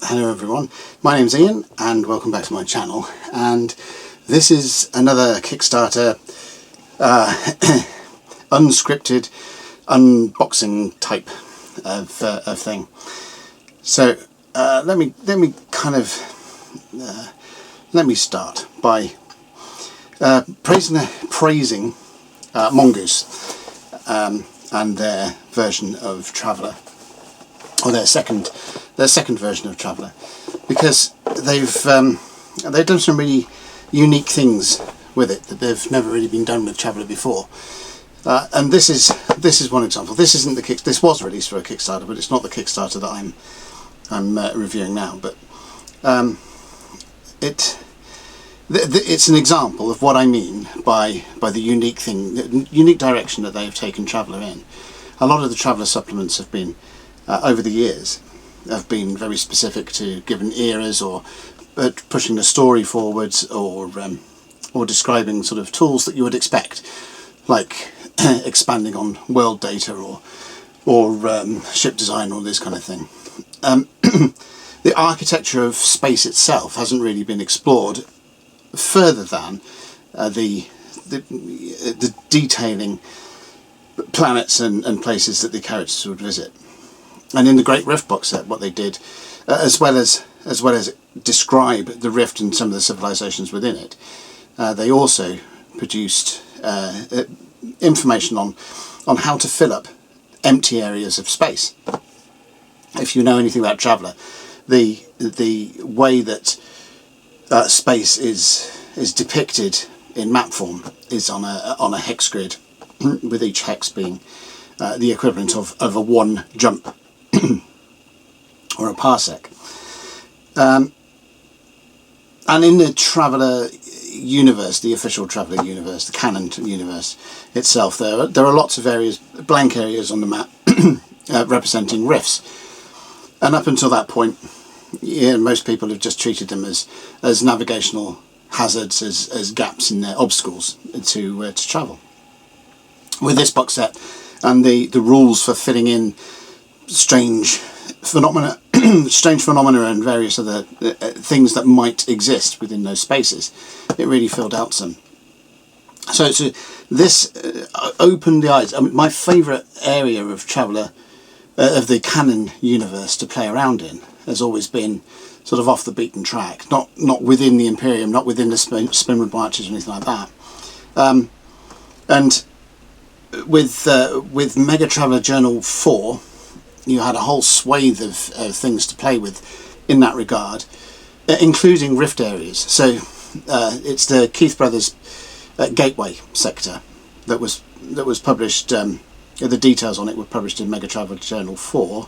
Hello everyone, my name's Ian and welcome back to my channel, and this is another Kickstarter unscripted unboxing type of thing. So let me start by praising Mongoose and their version of Traveller, or their second version of Traveller, because they've done some really unique things with it that they've never really been done with Traveller before. And this is one example. This isn't the This was released for a Kickstarter, but it's not the Kickstarter that I'm reviewing now. But it's an example of what I mean by the unique direction that they have taken Traveller in. A lot of the Traveller supplements have been over the years have been very specific to given eras, or pushing the story forwards, or describing sort of tools that you would expect, like expanding on world data or ship design, or this kind of thing. The architecture of space itself hasn't really been explored further than the detailing planets and places that the characters would visit. And in the Great Rift box set, what they did, as well as describe the rift and some of the civilizations within it, they also produced information on how to fill up empty areas of space. If you know anything about Traveller, the way that space is depicted in map form is on a hex grid, with each hex being the equivalent of a one jump or a parsec. And in the Traveller universe, the official Traveller universe, the canon universe itself, there are lots of areas, blank areas on the map representing rifts. And up until that point, most people have just treated them as navigational hazards, as gaps in their obstacles to travel. With this box set and the rules for fitting in strange phenomena and various other things that might exist within those spaces, it really filled out some. So this opened the eyes. I mean, my favourite area of Traveller, of the canon universe, to play around in has always been sort of off the beaten track, not within the Imperium, not within the Spinwood Marches or anything like that. And with Mega Traveller Journal 4, you had a whole swathe of things to play with in that regard, including rift areas. So it's the Keith Brothers Gateway sector that was published. The details on it were published in Mega Traveller Journal 4,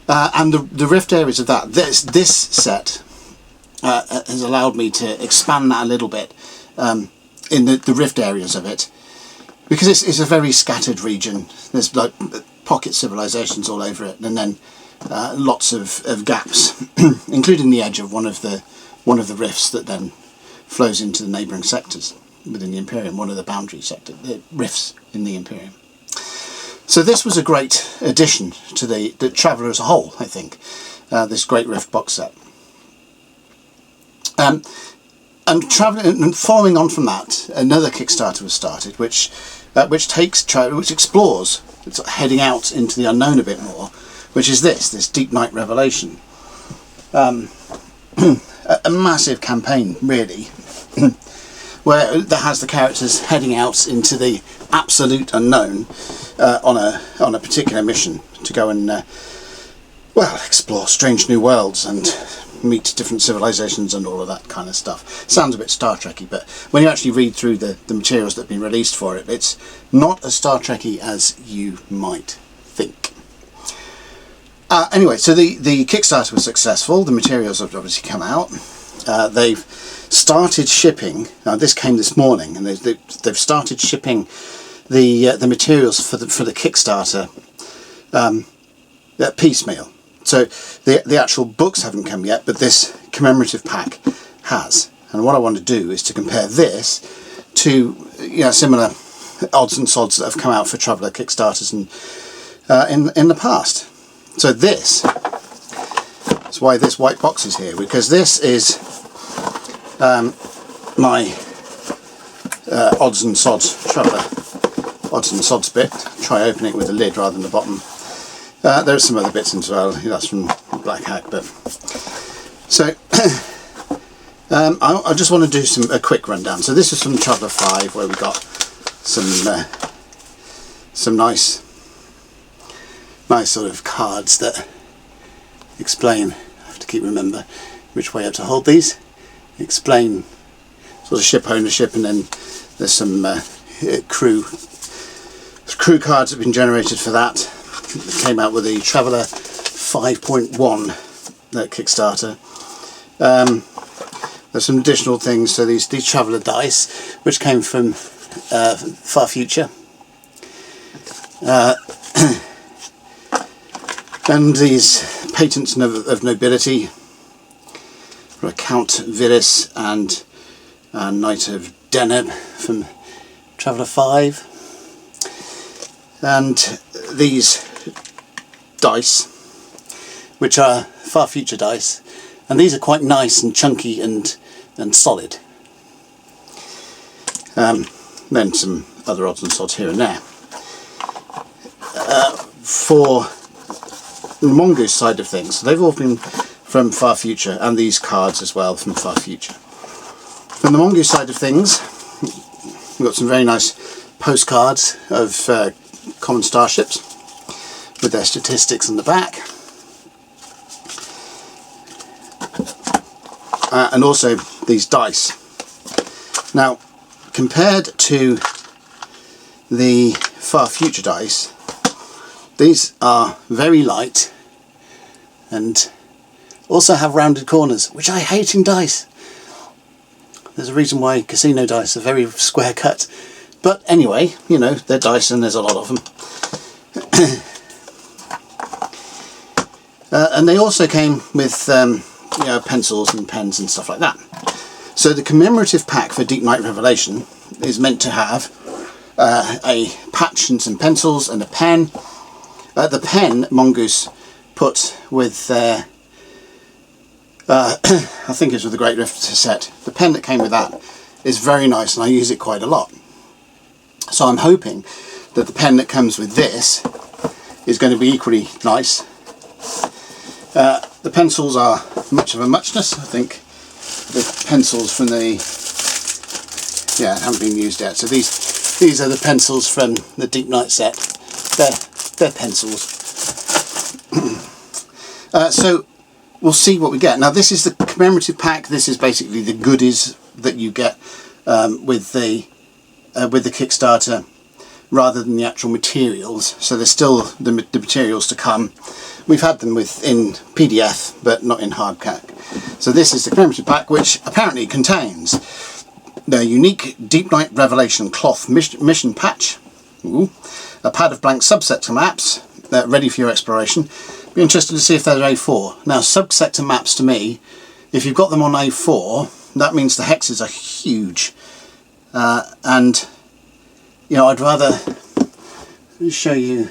and the rift areas of that. This set has allowed me to expand that a little bit in the rift areas of it, because it's a very scattered region. There's like pocket civilizations all over it, and then lots of gaps, including the edge of one of the rifts that then flows into the neighbouring sectors within the Imperium, one of the boundary sectors, the rifts in the Imperium. So this was a great addition to the Traveller as a whole, I think, this Great Rift box set. And following on from that, another Kickstarter was started, which explores, it's heading out into the unknown a bit more, which is this Deepnight Revelation. A massive campaign, really, where that has the characters heading out into the absolute unknown on a particular mission to go and explore strange new worlds and meet different civilizations and all of that kind of stuff. Sounds a bit Star Trek-y, but when you actually read through the materials that have been released for it, it's not as Star Trek-y as you might think. Anyway, so the Kickstarter was successful. The materials have obviously come out. They've started shipping. Now, this came this morning, and they've started shipping the materials for the Kickstarter piecemeal. So the actual books haven't come yet, but this commemorative pack has. And what I want to do is to compare this to similar odds and sods that have come out for Traveller Kickstarters and in the past. So this is That's why this white box is here, because this is my odds and sods Traveller odds and sods bit. Try opening it with the lid rather than the bottom. There's some other bits as well. That's from Black Hack, but so I just want to do a quick rundown. So this is from Traveller 5, where we got some nice sort of cards that explain. I have to keep remember which way I have to hold these. Explain sort of ship ownership, and then there's some crew cards that have been generated for that. It came out with the Traveller 5.1 Kickstarter. There's some additional things. So these Traveller dice, which came from Far Future. And these patents of nobility for Count Viris and Knight of Deneb from Traveller 5. And these dice, which are Far Future dice, and these are quite nice and chunky and solid. Then some other odds and sods here and there. For the Mongoose side of things, they've all been from Far Future, and these cards as well from Far Future. From the Mongoose side of things, we've got some very nice postcards of common starships with their statistics on the back. And also these dice. Now, compared to the Far Future dice, these are very light and also have rounded corners, which I hate in dice. There's a reason why casino dice are very square cut. But anyway, you know, they're dice and there's a lot of them. And they also came with you know, pencils and pens and stuff like that. So the commemorative pack for Deepnight Revelation is meant to have a patch and some pencils and a pen. The pen Mongoose put with their I think it's with the Great Rift set. The pen that came with that is very nice, and I use it quite a lot. So I'm hoping that the pen that comes with this is going to be equally nice. The pencils are much of a muchness. I think the pencils from the haven't been used yet. So these are the pencils from the Deepnight set. They're pencils. So we'll see what we get. Now this is the commemorative pack. This is basically the goodies that you get with the Kickstarter, rather than the actual materials. So there's still the materials to come. We've had them in PDF, but not in hardback. So this is the commemorative pack, which apparently contains the unique Deepnight Revelation cloth mission patch, a pad of blank subsector maps ready for your exploration. Be interested to see if they're A4. Now, subsector maps, to me, if you've got them on A4, that means the hexes are huge. And you know, I'd rather show you.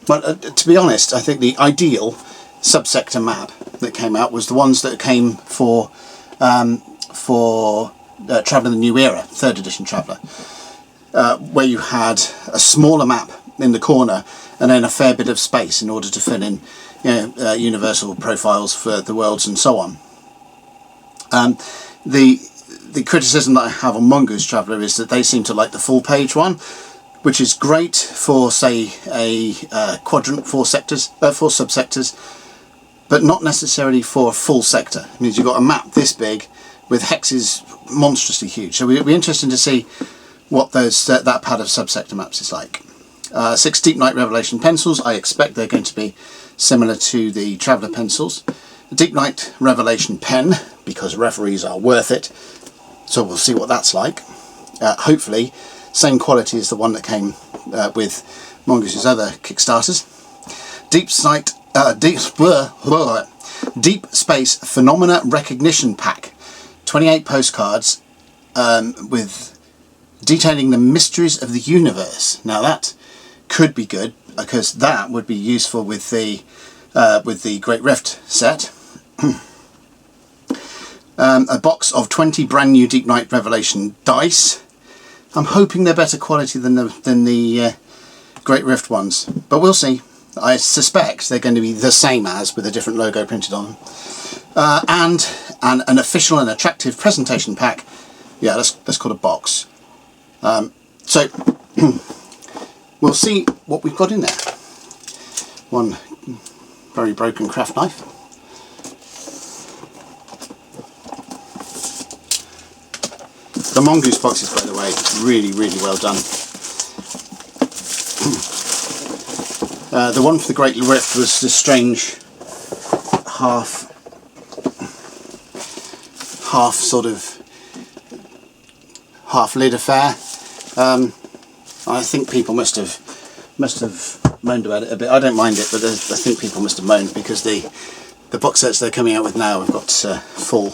But to be honest, I think the ideal subsector map that came out was the ones that came for Traveller the New Era, 3rd edition Traveller, where you had a smaller map in the corner and then a fair bit of space in order to fill in, you know, universal profiles for the worlds and so on. The criticism that I have on Mongoose Traveller is that they seem to like the full page one, which is great for, say, a quadrant, 4 subsectors, but not necessarily for a full sector. It means you've got a map this big with hexes monstrously huge. So it'll be interesting to see what that pad of subsector maps is like. 6 Deepnight Revelation pencils. I expect they're going to be similar to the Traveller pencils. A Deepnight Revelation pen, because referees are worth it. So we'll see what that's like. Hopefully, same quality as the one that came with Mongoose's other Kickstarters. Deep Space Phenomena Recognition Pack. 28 postcards with detailing the mysteries of the universe. Now that could be good, because that would be useful with the with the Great Rift set. A box of 20 brand new Deepnight Revelation dice. I'm hoping they're better quality than the Great Rift ones, but we'll see. I suspect they're going to be the same as, with a different logo printed on them. And an official and attractive presentation pack. Yeah, that's called a box. So we'll see what we've got in there. One very broken craft knife. The Mongoose boxes, by the way, really, really well done. The one for the Great Rift was this strange half lid affair. I think people must have moaned about it a bit. I don't mind it, but I think people must have moaned because the box sets they're coming out with now have got full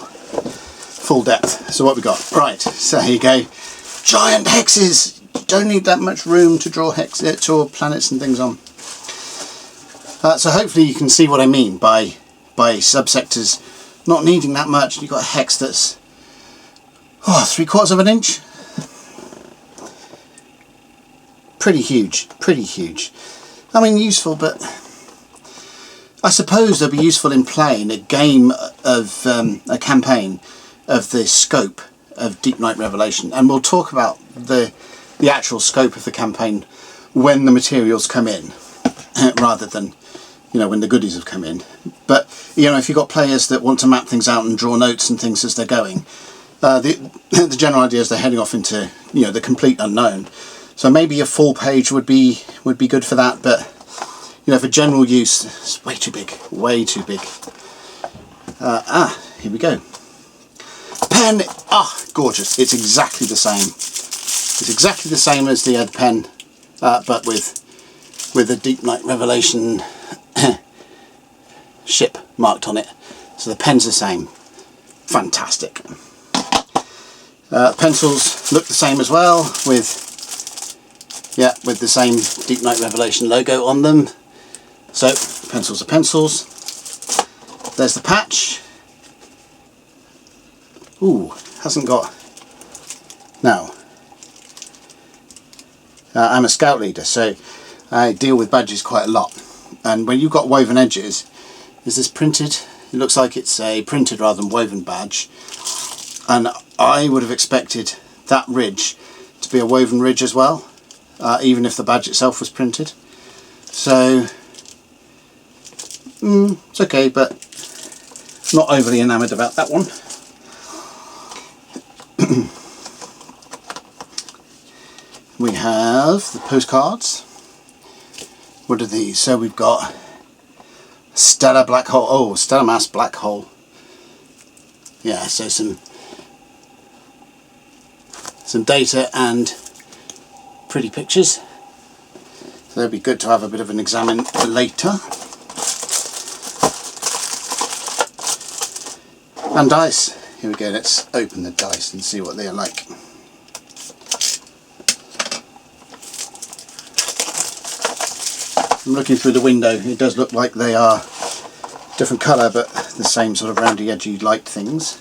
depth. So what we got? Right, so here you go. Giant hexes. You don't need that much room to draw planets and things on. So hopefully you can see what I mean by subsectors not needing that much. You've got a hex that's 3/4 of an inch. Pretty huge. I mean, useful, but I suppose they'll be useful in playing a game of a campaign of the scope of Deepnight Revelation, and we'll talk about the actual scope of the campaign when the materials come in, rather than when the goodies have come in. But if you've got players that want to map things out and draw notes and things as they're going, the general idea is they're heading off into the complete unknown. So maybe a full page would be good for that, but for general use, it's way too big. Here we go. Pen. Gorgeous. It's exactly the same. It's exactly the same as the Ed pen, but with a Deepnight Revelation ship marked on it. So the pen's the same. Fantastic. Pencils look the same as well, with the same Deepnight Revelation logo on them. So pencils are pencils. There's the patch. Ooh, hasn't got... Now, I'm a scout leader, so I deal with badges quite a lot. And when you've got woven edges, is this printed? It looks like it's a printed rather than woven badge. And I would have expected that ridge to be a woven ridge as well, even if the badge itself was printed. So, it's okay, but not overly enamoured about that one. We have the postcards. What are these? So we've got stellar black hole. Oh, stellar mass black hole. Yeah, so some data and pretty pictures. So it'd be good to have a bit of an examine later. And dice. Here we go. Let's open the dice and see what they are like. I'm looking through the window. It does look like they are different colour, but the same sort of roundy, edgy, light things.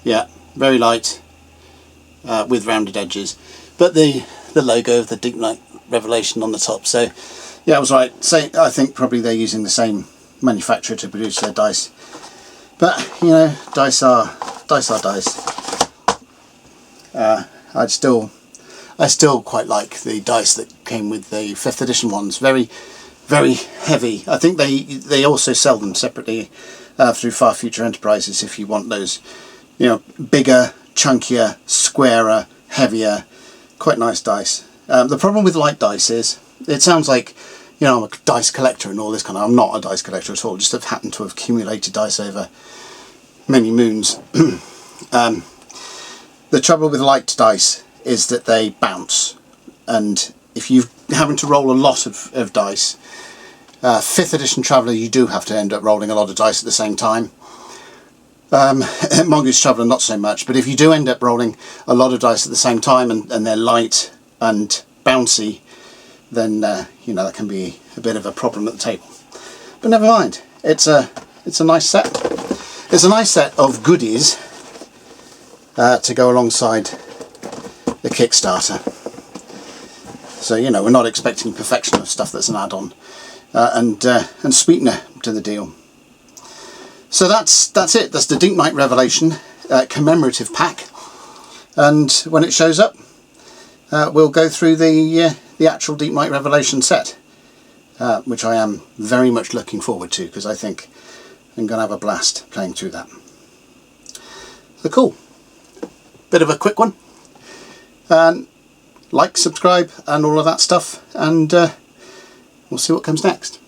Yeah, very light, with rounded edges, but the logo of the Deepnight Revelation on the top. So yeah, I was right. I think probably they're using the same manufacturer to produce their dice. But dice are dice. I still quite like the dice that came with the 5th edition ones. Very, very heavy. I think they also sell them separately through Far Future Enterprises if you want those, bigger, chunkier, squarer, heavier, quite nice dice. The problem with light dice is, it sounds like, I'm a dice collector and all this kind of... I'm not a dice collector at all, just have happened to have accumulated dice over many moons. The trouble with light dice is that they bounce, and if you happen to roll a lot of dice, 5th edition Traveller, you do have to end up rolling a lot of dice at the same time. Mongoose Traveller not so much, but if you do end up rolling a lot of dice at the same time and they're light and bouncy, then you know, that can be a bit of a problem at the table. But never mind. It's a nice set. It's a nice set of goodies to go alongside the Kickstarter. So, you know, we're not expecting perfection of stuff that's an add-on and sweetener to the deal. So that's it. That's the Deepnight Revelation Commemorative Pack. And when it shows up, we'll go through the actual Deepnight Revelation set, which I am very much looking forward to, because I think I'm going to have a blast playing through that. So cool. Bit of a quick one. Like, subscribe and all of that stuff, and we'll see what comes next.